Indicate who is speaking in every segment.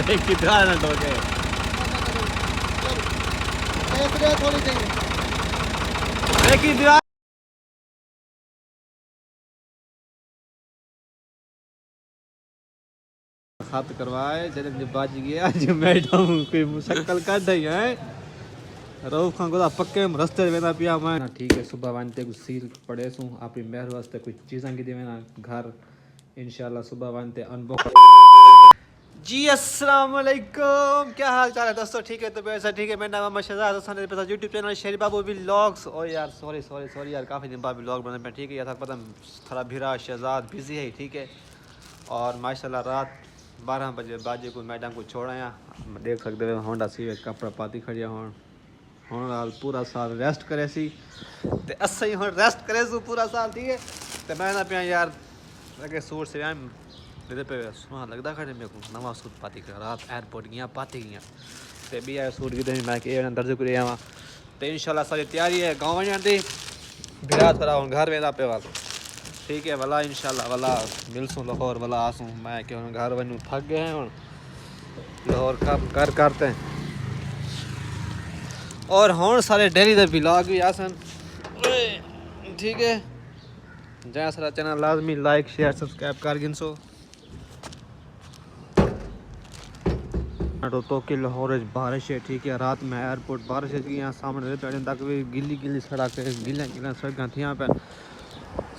Speaker 1: कितना ना ठोके
Speaker 2: थोड़ी चाहिए।
Speaker 1: देखी दीवार खत करवाए जब बच गया आज मैडम कोई मुशक्कल कर दई है रऊफ खान को पक्के रस्ते वेंदा पिया मैं ठीक है सुबह वनते कुछ सील पड़े सू आपकी मेहर वास्ते कुछ चीज़ां की देना घर इंशाल्लाह सुबह वनते अनबॉक्स जी अस्सलाम वालेकुम क्या हाल चाल है दोस्तों ठीक है तो वैसा ठीक है मेरा नाम मोहम्मद शहजाद हसन मेरे पास यूट्यूब चैनल शेरी बाबू व्लॉग्स और यार सॉरी यार काफ़ी दिन बाद व्लॉग बना मैं ठीक है यार था पता थोड़ा भिरा शहजाद बिजी है ठीक है और माशाल्लाह रात 12 बजे बाजे को मैडम को छोड़ा देख सकते हो होंडा सी कपड़ा पाती खड़िया हुण पूरा साल रेस्ट करे सी ते अस ही हुण रेस्ट करे सू पूरा साल ठीक है तो मैं ना पिया यार अगे सूट से मेरे पे सुना लगता खड़े मेरे को नवा सूट पाती कर रात एयरपोर्ट गया पाती गया ते भी आया सूट की मैं कि दर्ज कर आवा तो इंशाल्लाह सारी तैयारी है गाँव वञण दी बिरा थोड़ा हुण घर वेंदा पे वाल ठीक है भला इंशाल्लाह भला मिलसूँ लाहौर भला आसूँ मैं कि हुण घर वञूँ थक गए हैं हुण लाहौर काम करते हैं और हुण सारे डेली दे व्लॉग भी आसन ठीक है जहाँ सारा चैनल लाजमी लाइक शेयर सब्सक्राइब कर गिनसो तो कि लाहौर बारिश है ठीक है रात में एयरपोर्ट बारिश है यहाँ सामने पेड़ तक भी गिली सड़क गिला सड़क थी यहाँ पे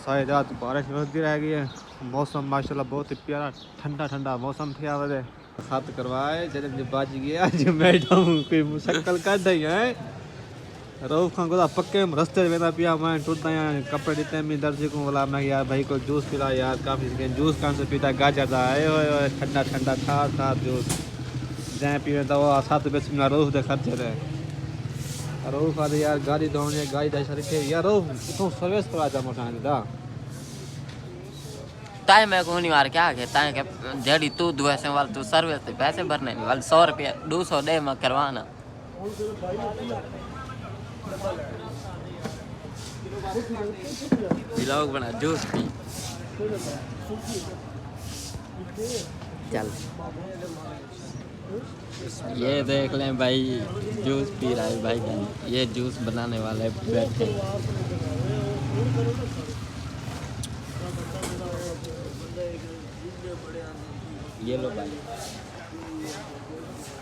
Speaker 1: सारी रात बारिश बरसती रह गई है मौसम माशाल्लाह बहुत ही प्यारा ठंडा मौसम थे वजह खत करवाए जब बच गया आज मैडम कोई मुशक्कल कर दई है रऊफ खान को पक्के रस्ते वेंदा पिया मैं टुटदा कपड़े दिते मैं दर्जी को बोला मैं यार भाई को जूस पिला यार काफ़ी जूस कौन से पीता गाजर का है ठंडा खा जूस जैं पीवे तो वो 7 रुपये में रोफ दे खर्चे थे रोफ आदि यार गाड़ी धोने गाड़ी दा सर यार रोफ इथों सर्विस करा जा मोटाने दा
Speaker 3: टाइम है को नहीं मार क्या के ताए के जड़ी तू दुआसे वाल तू सर्विस पे पैसे भरने वाल 100 रुपया 200 दे मैं करवाना व्लॉग बना जूस पी चल ये देख लें भाई जूस पी रहा है भाई जान ये जूस बनाने वाले बैठे ये लो भाई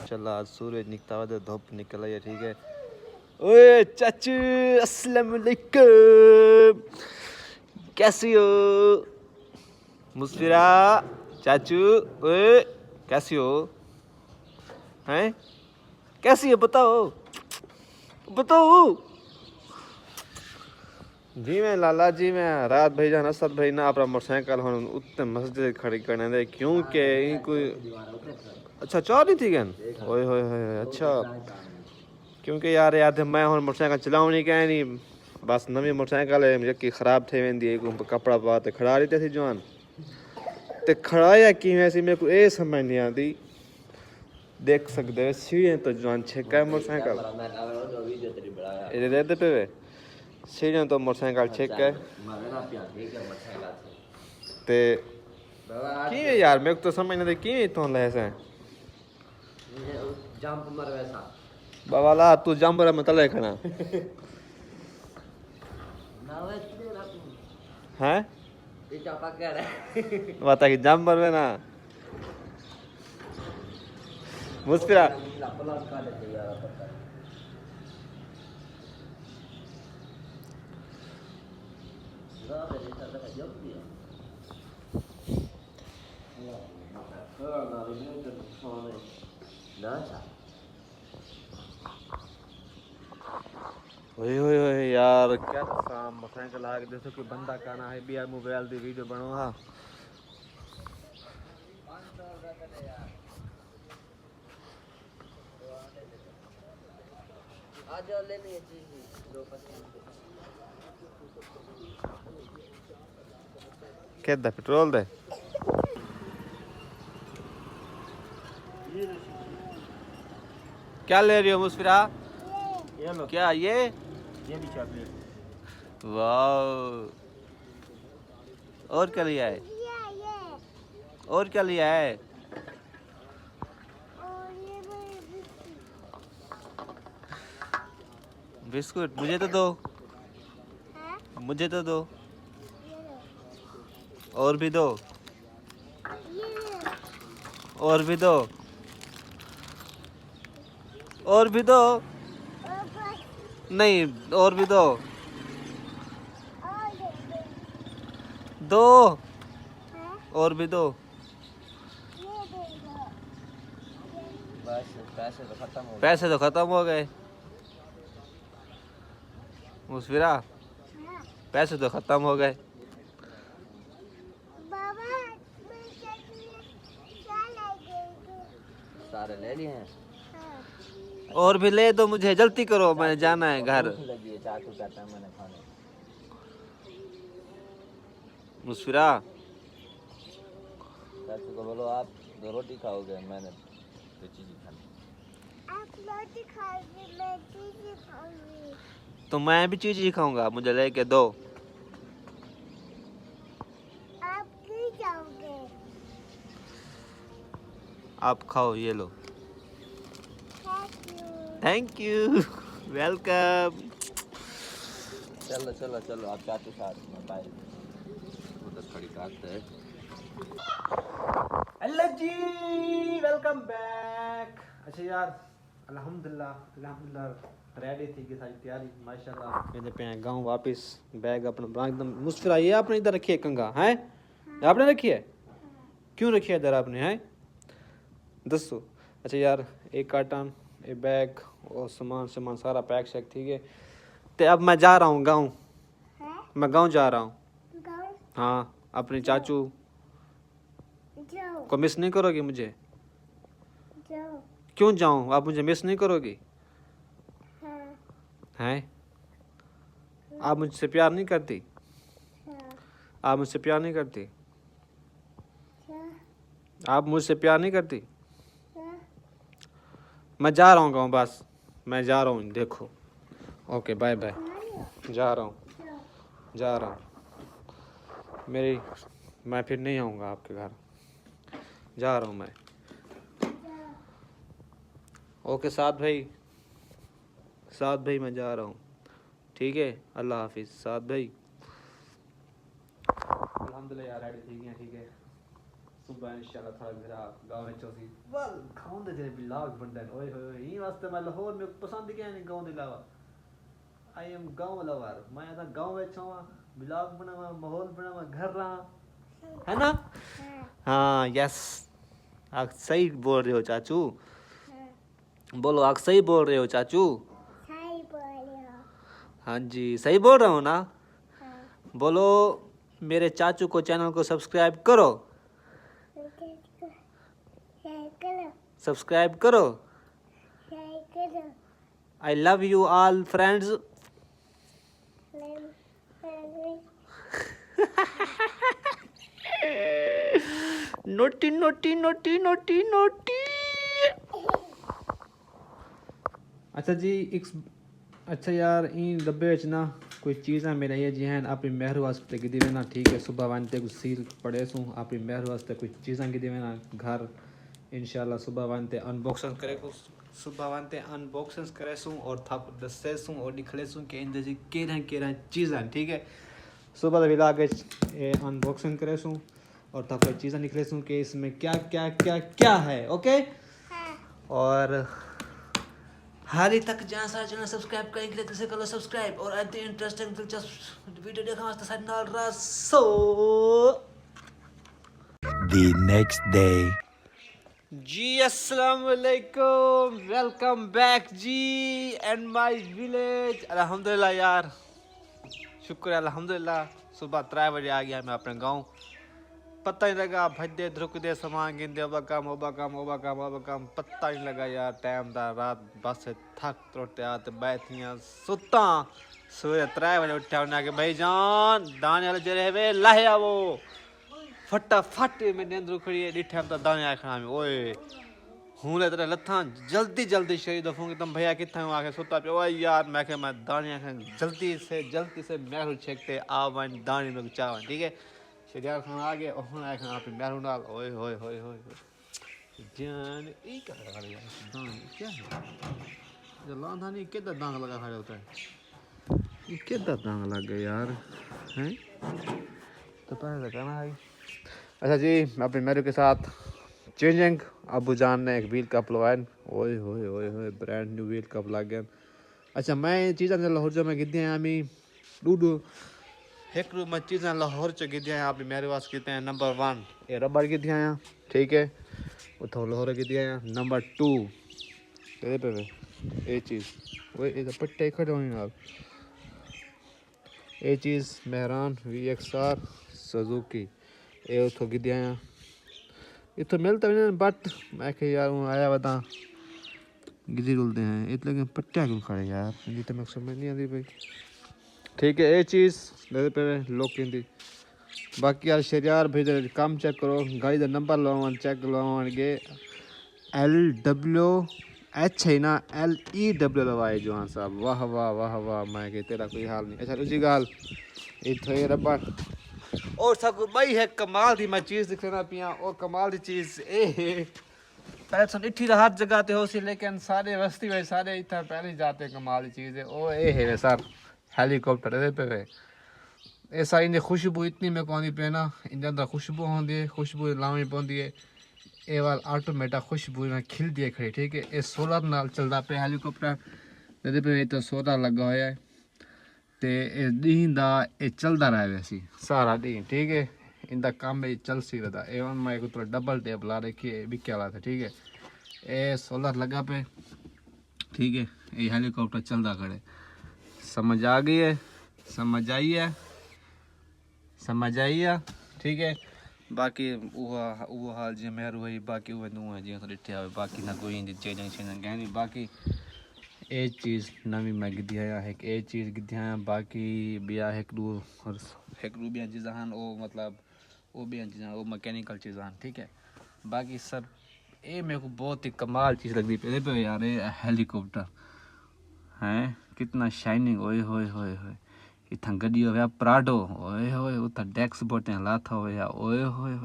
Speaker 1: चला आज सूरज निकता हुआ धूप निकल आई है ठीक है ओए चाचू अस्सलाम वालेकुम कैसी हो मुस्फिरा चाचू ओए कैसी हो हैं कैसी है बताओ जी मैं लाला जी मैं रात भाई जान असद भाई ना अपना मोटरसाइकिल हम उत्ते मस्जिद खड़ी करने दे क्योंकि कोई अच्छा चाह नहीं थी गन ओए होए अच्छा क्योंकि यार मैं हम मोटरसाइकिल चलाऊँ नहीं कह नहीं बस नवी मोटरसाइकिल है जबकि ख़राब थे वेंदी है कपड़ा पा ते खड़ा रही थी जवान ते खड़ाया कि वैसे मेरे को ये समझ नहीं आती देख सकते हो सीढ़ियाँ तो जवान छेका है मोटरसाइकिल ये देते पे सीढ़ियाँ तो मोटरसाइकिल छेका है ते की यार मेरे को तो समझ नहीं की तो लैसे
Speaker 3: जंप मर वैसा
Speaker 1: बाबा ला तू जंप रहा मैं तले खड़ा हैं बता कि जंप मर ना मुस्कुरा ओए यार क्या काम मोटरसाइकिल आ के देखो कि बंदा कहना है भी यार मोबाइल दी वीडियो बनो हा
Speaker 3: आज लेनी है चीज 2
Speaker 1: क्या पेट्रोल दे क्या ले रही हो मुस्फिरा क्या ये
Speaker 2: भी चॉकलेट
Speaker 1: वाह और क्या लिया है और क्या लिया है बिस्कुट मुझे तो दो, मुझे तो दो, और भी दो, और भी दो, और भी दो, नहीं और भी दो, दो और भी दो।
Speaker 3: बस पैसे तो खत्म हो गए।
Speaker 1: पैसे तो खत्म हो गए मुस्फिरा, पैसे तो खत्म हो गए।
Speaker 3: सारे ले लिए हैं।
Speaker 1: और भी ले दो मुझे, जल्दी करो, मैंने जाना है घर।
Speaker 3: भूख लगी है, चाचू कहता है मैंने खाने।
Speaker 1: मुस्फिरा
Speaker 3: चाचू को बोलो आप 2 रोटी खाओगे, मैंने 2 चीज़ खानी।
Speaker 2: आप रोटी खाओगे, मैं चीज़ खाऊंगी।
Speaker 1: तो मैं भी चीज ही खाऊंगा, मुझे लेके दो।
Speaker 2: आप क्यों जाओगे?
Speaker 1: आप खाओ, ये लो।
Speaker 2: Thank you.
Speaker 1: Thank you, welcome.
Speaker 3: चलो चलो चलो, आप चाचू साथ में बाय। उधर खड़ी काट है।
Speaker 1: हेलो जी, वेलकम बैक। अच्छा यार, अल्हम्दुलिल्लाह रेडी थी कि सारी तैयारी माशाल्लाह। कहते पे हैं गांव वापस, बैग अपना बना एकदम। मुस्फिरा ये आपने इधर रखी है कंघा है? आपने रखी है? क्यों रखी है इधर आपने, है दसो। अच्छा यार, एक कार्टन, एक बैग और सामान सारा पैक शैक ठीक है। तो अब मैं जा रहा हूँ गाँव, मैं गाँव जा रहा हूँ। हाँ, अपने चाचू
Speaker 2: जाओ
Speaker 1: को मिस नहीं करोगी मुझे?
Speaker 2: जाओ।
Speaker 1: क्यों जाऊँ, आप मुझे मिस नहीं करोगी?
Speaker 2: हाँ
Speaker 1: हैं? आप मुझसे प्यार नहीं करती?
Speaker 2: हाँ
Speaker 1: आप मुझसे प्यार नहीं करती?
Speaker 2: हाँ
Speaker 1: आप मुझसे प्यार नहीं करती?
Speaker 2: हाँ।
Speaker 1: मैं जा रहा हूँ गाँव, बस मैं जा रहा हूँ, देखो। ओके बाय बाय, जा रहा हूँ, जा रहा हूँ। मैं फिर नहीं आऊँगा आपके घर, जा रहा हूँ मैं। ओके साथ भाई मैं जा रहा हूँ, ठीक है, अल्लाह हाफिज़ साथ भाई। अल्हम्दुलिल्लाह यार रेडी थी गया, ठीक है। सुबह इंशाल्लाह थोड़ा मेरा गाँव में चौसी वल खाऊं दे ब्लॉग बंदन ओए होए ई वास्ते मैं लाहौर में पसंद क्या नहीं गाँव दे अलावा। आई एम गाँव लवर, मैं आता गाँव में छवा, ब्लॉग बनावा, माहौल बनावा, घर रहा है ना। हाँ यस, आप सही बोल रहे हो चाचू, बोलो आप सही बोल रहे हो चाचू।
Speaker 2: सही बोले हो।
Speaker 1: हाँ जी सही बोल रहा हूँ ना।
Speaker 2: हाँ।
Speaker 1: बोलो मेरे चाचू को चैनल को सब्सक्राइब करो, सब्सक्राइब करो। I love you all friends. Naughty naughty naughty naughty naughty. अच्छा जी अच्छा यार इन डब्बे च ना कोई चीज़ां मेरे ये जी हैं अपनी मेहर वास्ते गिदी ना, ठीक है। सुबह वानते कुछ सील पड़े सूँ अपनी मेहर वास्ते कुछ चीज़ां गिदी ना घर, इंशाल्लाह सुबह वानते अनबॉक्सिंग करे को, सुबह वानते अनबॉक्सिंग करे सूँ और थप दसे सूँ और निकले सूँ कि इंदे जी केरा चीज़ां, ठीक है। सुबह विला के अनबॉक्सिंग करे सूँ और तब चीज़ें निकले सूँ कि इसमें क्या क्या क्या क्या है, ओके। और हाल ही तक जहाँ सारा चैनल सब्सक्राइब करें के लिए किसे करो सब्सक्राइब और आते इंटरेस्टिंग दिलचस्प वीडियो देखा वास्ते साइड नाल रसो।
Speaker 4: The next day.
Speaker 1: जी अस्सलाम वालेकुम, वेलकम बैक जी एंड माय विलेज। अल्हम्दुलिल्लाह यार, शुक्र है अल्हम्दुलिल्लाह। सुबह 3 बजे आ गया मैं अपने गाँव, पता ही लगा भजदे धुकदे सामान गिनदे ओबा काम पता ही लगा यार टाइम दा। रात बस थक त्रोटे आते बैठियां सुता, सवेरे 3 बजे उठा उन्हें कि भाई जान दाने वाले जरे वे लाहे आवो फटाफट मेरे अंदर खड़ी है डिठा तो दाने आखना में ओए हूं ले तेरे लथा जल्दी शरीर दफूंगी तुम भैया किथे हो आके सुता पे ओए यार मैं के मैं दाने आखन जल्दी से महरू छेकते आ वन दाने में चावा, ठीक है। शरिया खान आ गए और आए खान पे महरू डाल ओए होए जान ई क्या कर रहा है यार दाने क्या है जलान था नहीं किधर दांग लगा खड़े होता है ये किधर दांग लग गए यार हैं तो पहले कहना है अच्छा जी अपने मेरे के साथ चेंजिंग अबू जान ने एक व्हील कप लगवाया ओए होए ओए होए ब्रांड न्यू व्हील कप लग गया अच्छा मैं चीज़ां लाहौर जो मैं गिद्दे आमी डूडू एक मैं चीज़ां लाहौर च गिद्दे आप मेरे वास गिद्दे हैं नंबर 1 ये रबड़ गिद्दे आया ठीक है उतो लाहौर गिद्दे आया नंबर 2 तेरे पे ये चीज़ वो ये पट्टे खड़े होने नाल ये चीज़ मेहरान VXR सुजुकी ये उतो गिद्दे आया इतो मिलता भी नहीं बट मैं कि यार हूँ आया बता गिद्दी रुलते हैं इतने लेकिन पट्टिया क्यों खड़े यार ये तो मैं समझ नहीं आती भाई ठीक है ये चीज़ मेरे पे लोग कहती बाकी यार शरियार भाई काम चेक करो गाड़ी का नंबर लवान चेक लवानगे LWH है ना LEW लवाए जवान साहब वाह वाह वाह वाह मैं कि तेरा कोई हाल नहीं अच्छा दूसरी गाल इतो ये रबड़ और सब भाई है कमाल दी मैं चीज़ दिख लेना पिया और कमाल दी चीज़ ए है पहले तो इठी हर जगह ते हो सी लेकिन सारे वस्ती में सारे इतना पहले जाते कमाल दी चीज़ है ओ ए है सर हेलीकॉप्टर दे पे ऐसा इनकी खुशबू इतनी में कौन पे ना इन अंदर खुशबू होती है खुशबू लानी पौंदी है ये वाल ऑटोमेटिक खुशबू ना खिल दिए खड़ी ठीक है ये सोलर नाल चलता पे हेलीकॉप्टर पे तो सोलर लगा हुआ है तो ये दिन का ये चलता रहा वैसी सारा दिन ठीक है इनका काम ये चल सी रहा एवं मैं एक डबल टेप ला रखी है बिके वाला था ठीक है ये सोलर लगा पे ठीक है ये हेलीकॉप्टर चलता खड़े समझ आ गई है समझ आई है समझ आई है ठीक है बाकी वो हाल जी मेहर हुई बाकी वो नूं है जी तो डिठे आवे बाकी ना कोई इंदी चेंजिंग शेंजिंग कहनी बाकी ये चीज़ नवी मैं गिद्दी आया है ये चीज़ गिद्दी आया बाकी बिया एक दू बिया चीज़ां हैं वो मतलब वो बिया चीज़ां वो मैकेनिकल चीज़ां हैं ठीक है बाकी सब ये मेरे को बहुत ही कमाल चीज़ लगती पहले पे यार ये हेलीकॉप्टर हैं कितना शाइनिंग ओए होए होए होए इतना गड्डी हो प्राडो ओए होए उतना डेक्स बोटे लाथा हो ओए होए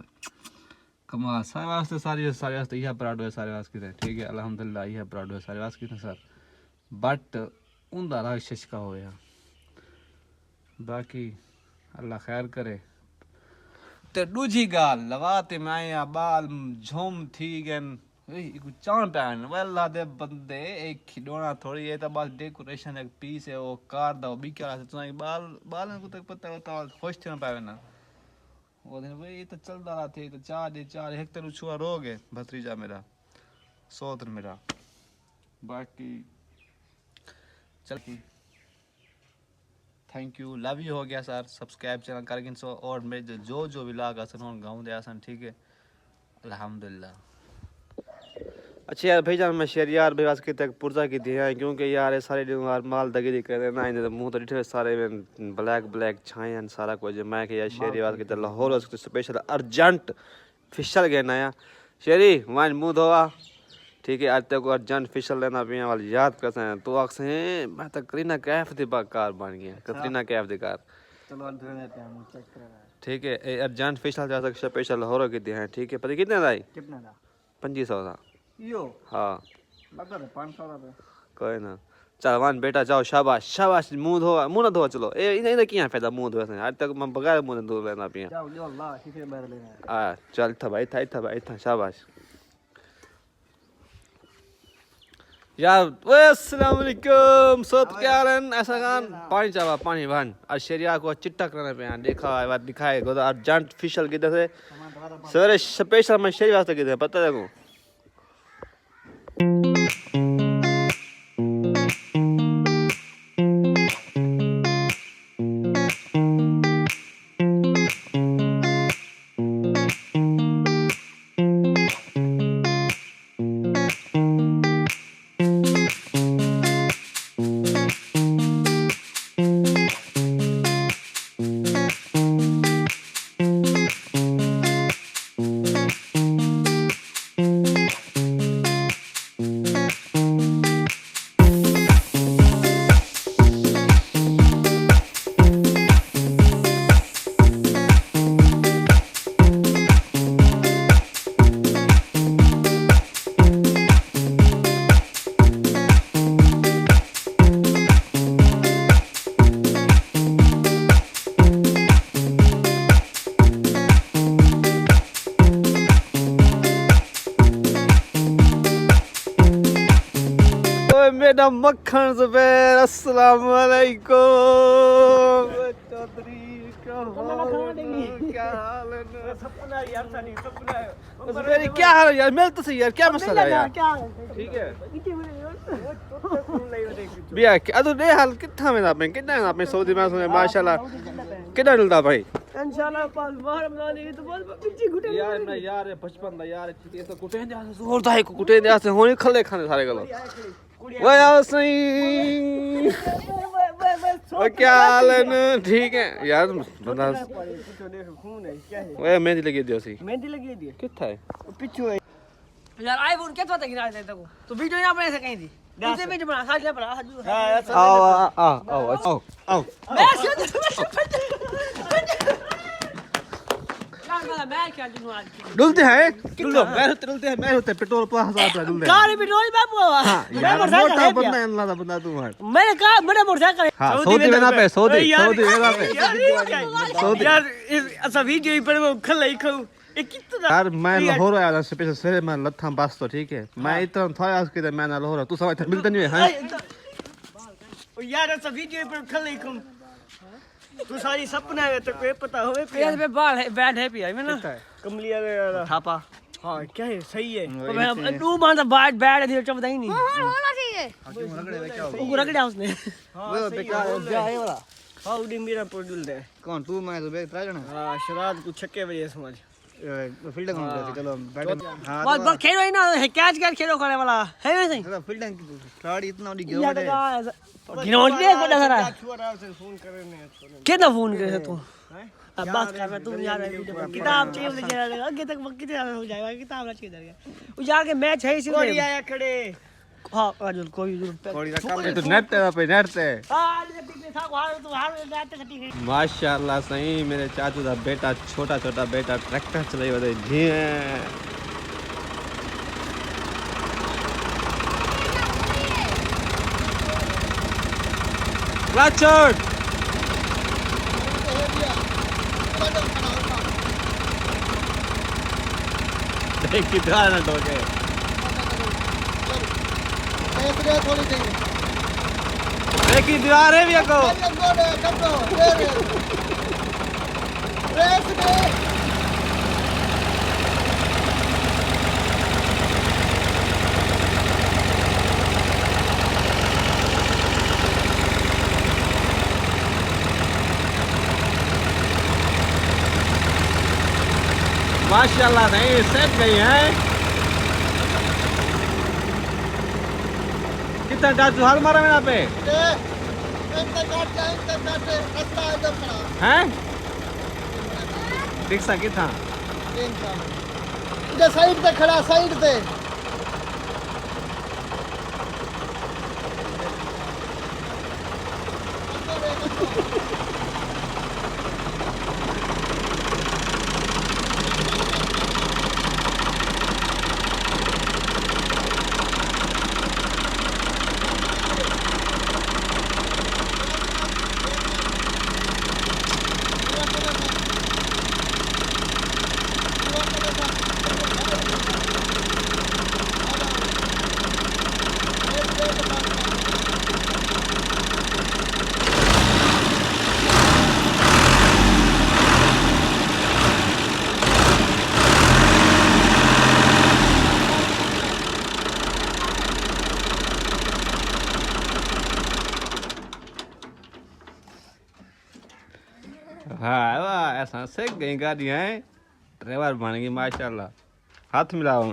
Speaker 1: कमाल सारे वास्ते सारे वास्ते यह प्राडो है सारे वास्ते कितने ठीक है अल्हम्दुलिल्लाह यह प्राडो है सारे वास्ते कितने सर बट उनका राग शशका होया बाकी अल्लाह खैर करे ते दूजी गाल लवाते मैं बाल झूम थी गन चाण पैन वेला दे बंदे एक खिडौना थोड़ी है तो बस डेकोरेशन एक पीस है वो कार दा भी क्या है बाल को तक पता होता खुश थे ना पावे ना वो दिन भाई तो चलता रहा थे तो चार एक तरह छुआ रोग है भतीजा मेरा सोत्र मेरा बाकी चल थैंक यू लव यू हो गया सर सब्सक्राइब चैनल करके सो और मेरे जो व्लॉग आसन गाँव दे आसन ठीक है अल्हम्दुलिल्लाह अच्छा यार भाई जान मैं शेर यार भाई वास्ते तक पुरजा की दिया क्योंकि यार ये सारे यार माल दगी कर ना इन मुंह तो डिठे सारे ब्लैक छाए सारा कुछ मैं कि यार शेरी वास्ते लाहौर वास्ते स्पेशल अर्जेंट फिशल गए नया शेरी वन मुंह धोआ ठीक है आज तक को अर्जेंट फिशल लेना पिया वाल याद करते हैं तो अक्सर मैं तो करीना कैफ दी कार बन गया करीना कैफ दी कार ठीक है अर्जेंट फिशल जा सकते स्पेशल लाहौर की दिया है ठीक है पता कितने का कितना था 2500 था यो हाँ लगा था 500 रुपए कोई ना चल वन बेटा जाओ शाबाश शाबाश मुंह ना धोआ चलो ए इधर क्या फायदा मुंह धोने आज तक मैं बगैर मुंह धो लेना पिया जाओ जो अल्लाह शीशे बाहर लेना आ चल था भाई था शाबाश यार वे अस्सलाम वालेकुम सब क्या रन ऐसा गान पानी चावा पानी भान आज शरिया को चिट्टा करना पे देखा बात दिखाए गोदा अर्जेंट फिशल किधर से सवेरे स्पेशल मैं शरिया वास्ते किधर पता देखो बेटा मक्खन जुबैर अस्सलाम वालेकुम चौधरी क्या हाल है
Speaker 5: सपना यार साडी सपना है
Speaker 1: जुबैर क्या हाल है यार मिल तो सही यार क्या मसला है यार ठीक है भैया अदो दे हाल किथा में आपने कितना आपने सऊदी में सुने माशाल्लाह कितना मिलता भाई
Speaker 5: इंशाल्लाह पास बाहर बना लेंगे तो बहुत पीछे घुटे
Speaker 1: यार ना यार बचपन दा यार ये तो कुटे दे से जोरदा है कुटे दे से होने खले खाने सारे गलो वो यार सही ओ क्या हाल है ना ठीक है यार बंदा
Speaker 5: खून है क्या है
Speaker 1: ओए मेहंदी लगी दियो सी
Speaker 5: मेहंदी लगी दी
Speaker 1: किथा है
Speaker 5: पीछे है यार आईफोन क्या पता गिरा दे तको तो वीडियो यहां बना सके थी इसे भी बना साथ ले बना
Speaker 1: आओ
Speaker 5: मैं क्या दूं आज
Speaker 1: डुलते हैं डुलते हैं मैं होते पेट्रोल पर हजार रुपया डुलते
Speaker 5: कार भी रोज बाबू
Speaker 1: हां यार मोटा बंदा अल्लाह दा बंदा तू है
Speaker 5: मैंने कहा बड़ा मोटरसाइकिल
Speaker 1: हां सऊदी में ना पे सऊदी में
Speaker 5: यार ऐसा वीडियो पर वो खले खाऊ ये कितना
Speaker 1: यार मैं लाहौर आया था स्पेशल से मैं लथा बस तो ठीक है मैं इतना था आज के मैं ना लाहौर तू समझ मिलता नहीं है हां
Speaker 5: यार ऐसा वीडियो पर खले खाऊ तू सारी सपना है तो कोई पता होवे यार पे बाल है बैड है पिया में ना कमलिया का थापा हां क्या है सही है तू बांधा बैड बैड है तो पता ही नहीं
Speaker 2: होना चाहिए
Speaker 5: वो रगड़ा उसने वो बेकार जाए वाला हां उडी मेरा पोडुल दे
Speaker 1: कौन तू मैं तो बेच जना
Speaker 5: हां शराब को छक्के बजे समझ
Speaker 1: फील्डिंग में चलो बैठ हां
Speaker 5: बस खेलो ही ना कैच कैच खेलो करे वाला है वैसे
Speaker 1: फील्डिंग गाड़ी इतना बड़ी
Speaker 5: गिरा गिरावट दे बड़ा सारा फोन करने कितना फोन करे तू अब बात कर रहा तू यार किताब चाहिए ले जा आगे तक वक्त कितना हो जाएगा किताब रच के इधर गया वो जाके मैच है इसी कोई आया खड़े हां अर्जुन कोई
Speaker 1: काम तो नेट पे नेट से
Speaker 5: हां ये था हार तो हार नेट खटी गई
Speaker 1: माशाल्लाह सही मेरे चाचू दा बेटा छोटा छोटा बेटा ट्रैक्टर चलाई वदे जी Richard देख कितना ना टोके देखी दीवार है भैया को माशाल्लाह नहीं सेट गई है कितना चाचू हाल मारा मेरा पे हैं रिक्शा कितना
Speaker 5: इधर साइड पे खड़ा साइड पे
Speaker 1: हाँ वाह ऐसा से गई गाड़ियाँ हैं ड्राइवर बन गई माशाल्लाह हाथ मिलाओ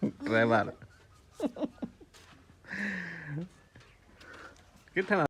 Speaker 1: ड्राइवर कितना